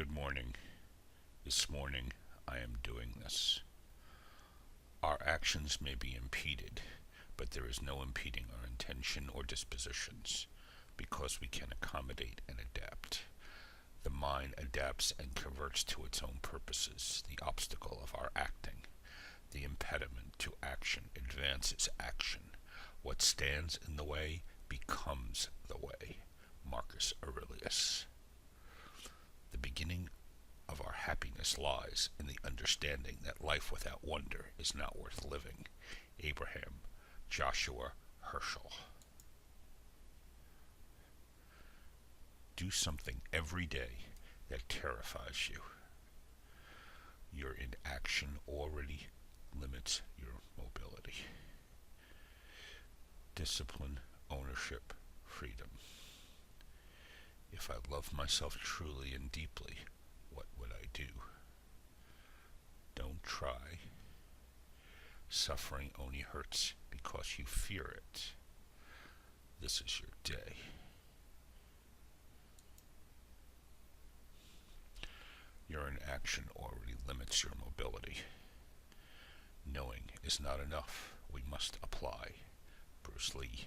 Good morning. This morning I am doing this. Our actions may be impeded, but there is no impeding our intention or dispositions, because we can accommodate and adapt. The mind adapts and converts to its own purposes the obstacle of our acting. The impediment to action advances action. What stands in the way becomes the way. Marcus Aurelius. The beginning of our happiness lies in the understanding that life without wonder is not worth living. Abraham Joshua Herschel. Do something every day that terrifies you. Your inaction already limits your mobility. Discipline, ownership, freedom. If I love myself truly and deeply, what would I do? Don't try. Suffering only hurts because you fear it. This is your day. Your inaction already limits your mobility. Knowing is not enough. We must apply. Bruce Lee.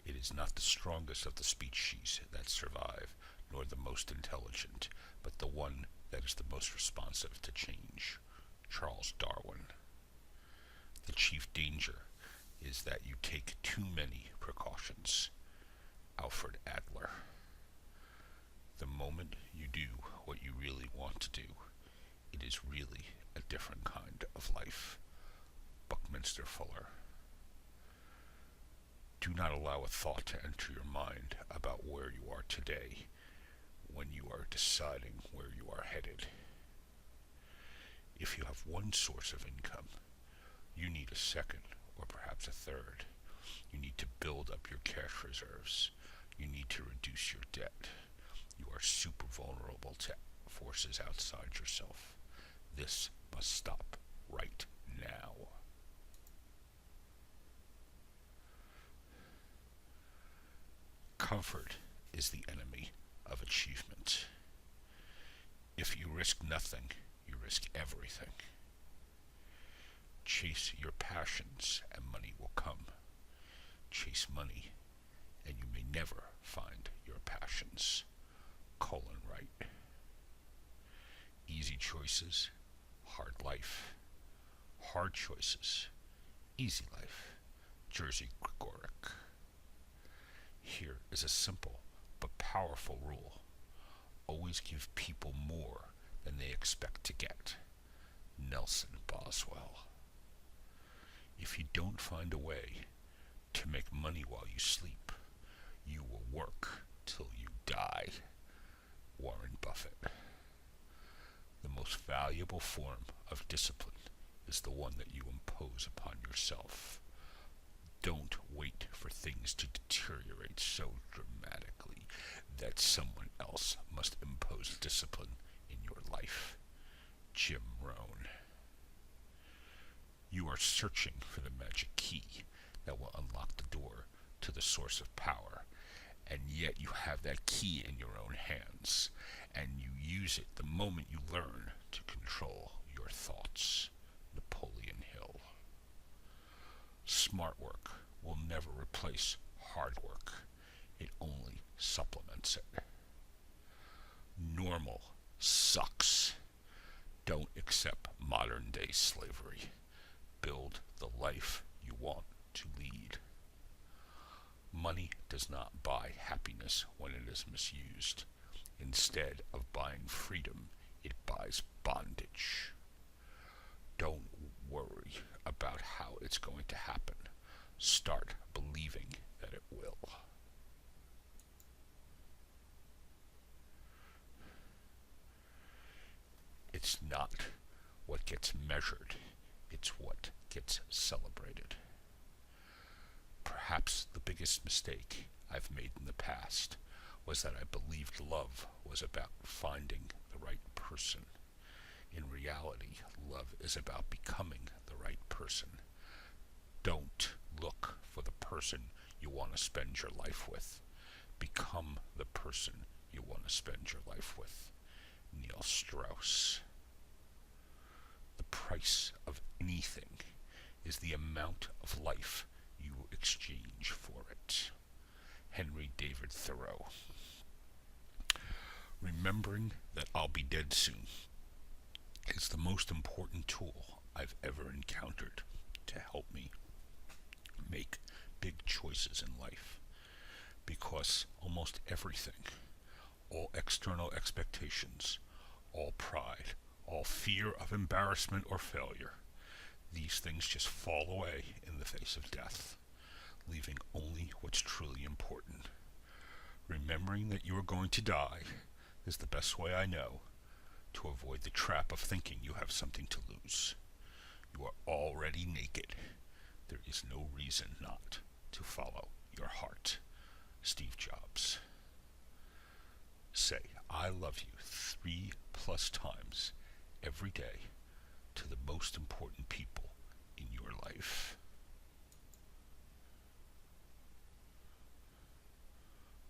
It is not the strongest of the species that survive, nor the most intelligent, but the one that is the most responsive to change. Charles Darwin. The chief danger is that you take too many precautions. Alfred Adler. The moment you do what you really want to do, it is really a different kind of life. Buckminster Fuller. Do not allow a thought to enter your mind about where you are today when you are deciding where you are headed. If you have one source of income, you need a second or perhaps a third. You need to build up your cash reserves. You need to reduce your debt. You are super vulnerable to forces outside yourself. This must stop right now. Comfort is the enemy of achievement. If you risk nothing, you risk everything. Chase your passions and money will come. Chase money and you may never find your passions. Colin Wright. Easy choices, hard life. Hard choices, easy life. Jerzy Gregorek. Here is a simple but powerful rule. Always give people more than they expect to get. Nelson Boswell. If you don't find a way to make money while you sleep, you will work till you die. Warren Buffett. The most valuable form of discipline is the one that you impose upon yourself. Don't wait for things to deteriorate so dramatically that someone else must impose discipline in your life. Jim Rohn. You are searching for the magic key that will unlock the door to the source of power, and yet you have that key in your own hands, and you use it the moment you learn to control your thoughts. Napoleon Hill. Smart work will never replace hard work. It only supplements it. Normal sucks. Don't accept modern day slavery. Build the life you want to lead. Money does not buy happiness when it is misused. Instead of buying freedom, it buys bondage. Don't worry about how it's going to happen. Start believing that it will. It's not what gets measured, it's what gets celebrated. Perhaps the biggest mistake I've made in the past was that I believed love was about finding the right person. In reality, love is about becoming the right person. Don't look for the person you want to spend your life with. Become the person you want to spend your life with. Neil Strauss. The price of anything is the amount of life you exchange for it. Henry David Thoreau. Remembering that I'll be dead soon is the most important tool I've ever encountered to help me make big choices in life, because almost everything, all external expectations, all pride, all fear of embarrassment or failure, these things just fall away in the face of death, leaving only what's truly important. Remembering that you are going to die is the best way I know to avoid the trap of thinking you have something to lose. You are already naked. There is no reason not to follow your heart. Steve Jobs. Say, I love you 3+ times every day to the most important people in your life.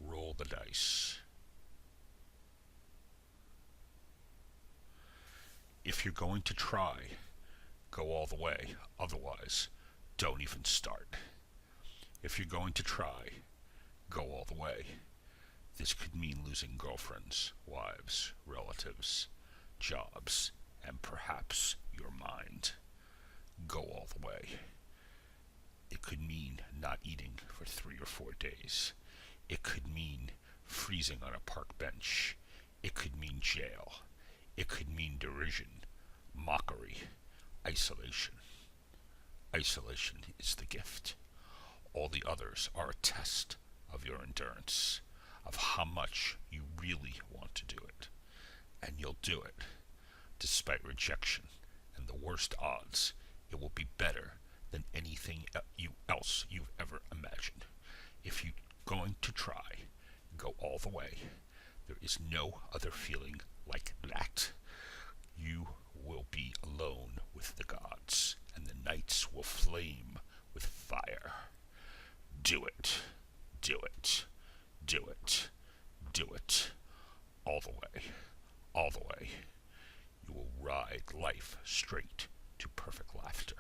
Roll the dice. If you're going to try, go all the way. Otherwise, don't even start. If you're going to try, go all the way. This could mean losing girlfriends, wives, relatives, jobs, and perhaps your mind. Go all the way. It could mean not eating for 3 or 4 days. It could mean freezing on a park bench. It could mean jail. It could mean derision, mockery, isolation. Isolation is the gift. All the others are a test of your endurance, of how much you really want to do it. And you'll do it, despite rejection and the worst odds. It will be better than anything else you've ever imagined. If you're going to try, go all the way. There is no other feeling like that. You will be alone with the gods, and the nights will flame with fire. Do it. Do it. Do it. Do it. All the way. All the way. You will ride life straight to perfect laughter.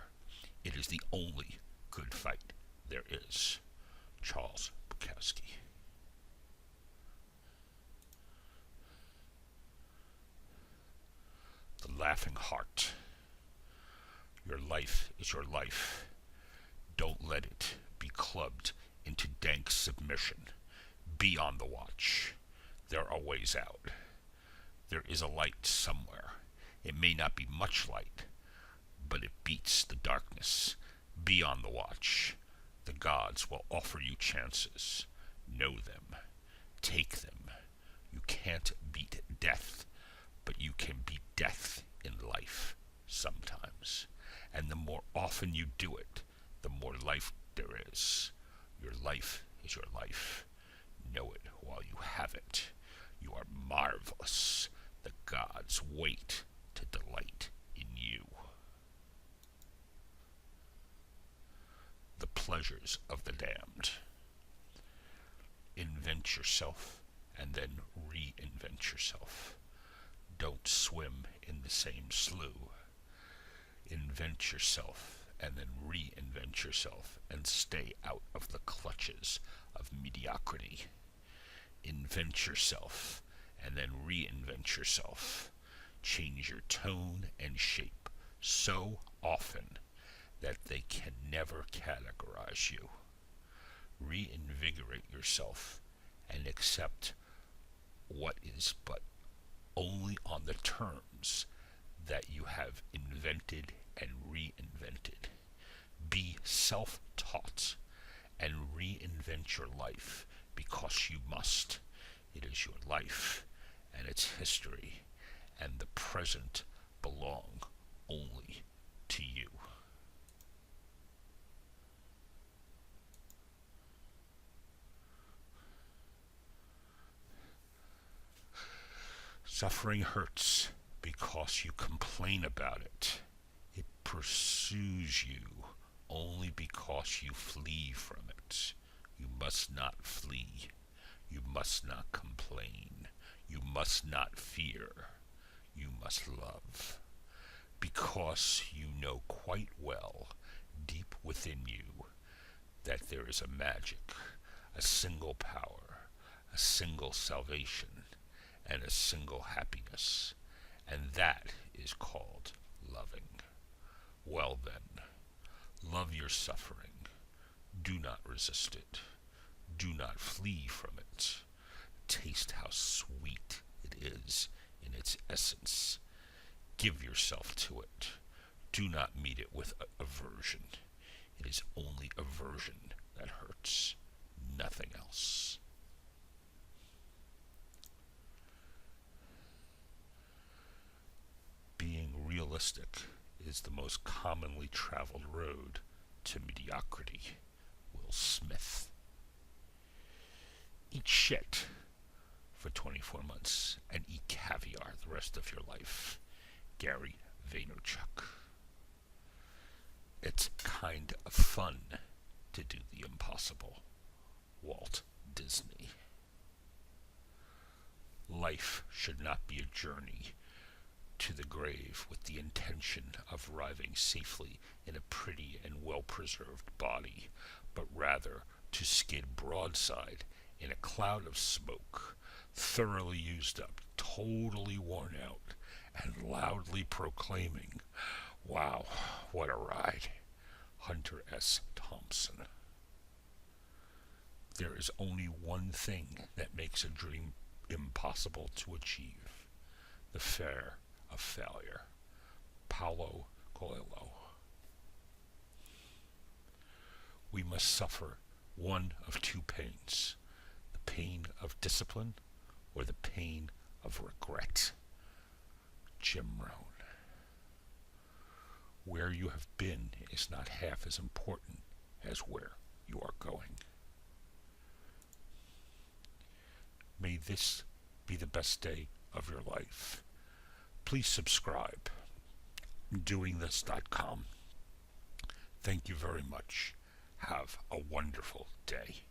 It is the only good fight there is. Charles Bukowski. The Laughing Heart. Your life is your life. Don't let it be clubbed into dank submission. Be on the watch. There are ways out. There is a light somewhere. It may not be much light, but it beats the darkness. Be on the watch. The gods will offer you chances. Know them. Take them. You can't beat death, but you can beat death in life sometimes. And the more often you do it, the more life there is. Your life is your life. Know it while you have it. You are marvelous. The gods wait to delight in you. The pleasures of the damned. Invent yourself and then reinvent yourself. Don't swim in the same slough. Invent yourself and then reinvent yourself and stay out of the clutches of mediocrity. Invent yourself and then reinvent yourself. Change your tone and shape so often that they can never categorize you. Reinvigorate yourself and accept what is but only on the terms that you have invented and reinvented. Be self-taught and reinvent your life because you must. It is your life and its history, and the present belong only to you. Suffering hurts because you complain about it. It pursues you only because you flee from it. You must not flee. You must not complain. You must not fear. you must love, because you know quite well, deep within you, that there is a magic, a single power, a single salvation, and a single happiness, and that is called loving. Well then, love your suffering. Do not resist it. Do not flee from it. Taste how sweet it is in its essence. Give yourself to it. Do not meet it with aversion. It is only aversion that hurts, nothing else. Being realistic is the most commonly traveled road to mediocrity. Will Smith. Eat shit for 24 months and eat caviar the rest of your life. Gary Vaynerchuk. It's kind of fun to do the impossible. Walt Disney. Life should not be a journey to the grave with the intention of arriving safely in a pretty and well-preserved body, but rather to skid broadside in a cloud of smoke, thoroughly used up, totally worn out, and loudly proclaiming, "Wow, what a ride." Hunter S. Thompson. There is only one thing that makes a dream impossible to achieve: the fear of failure. Paulo Coelho. We must suffer one of two pains: the pain of discipline or the pain of regret. Jim Rohn. Where you have been is not half as important as where you are going. May this be the best day of your life. Please subscribe. Doingthis.com. Thank you very much. Have a wonderful day.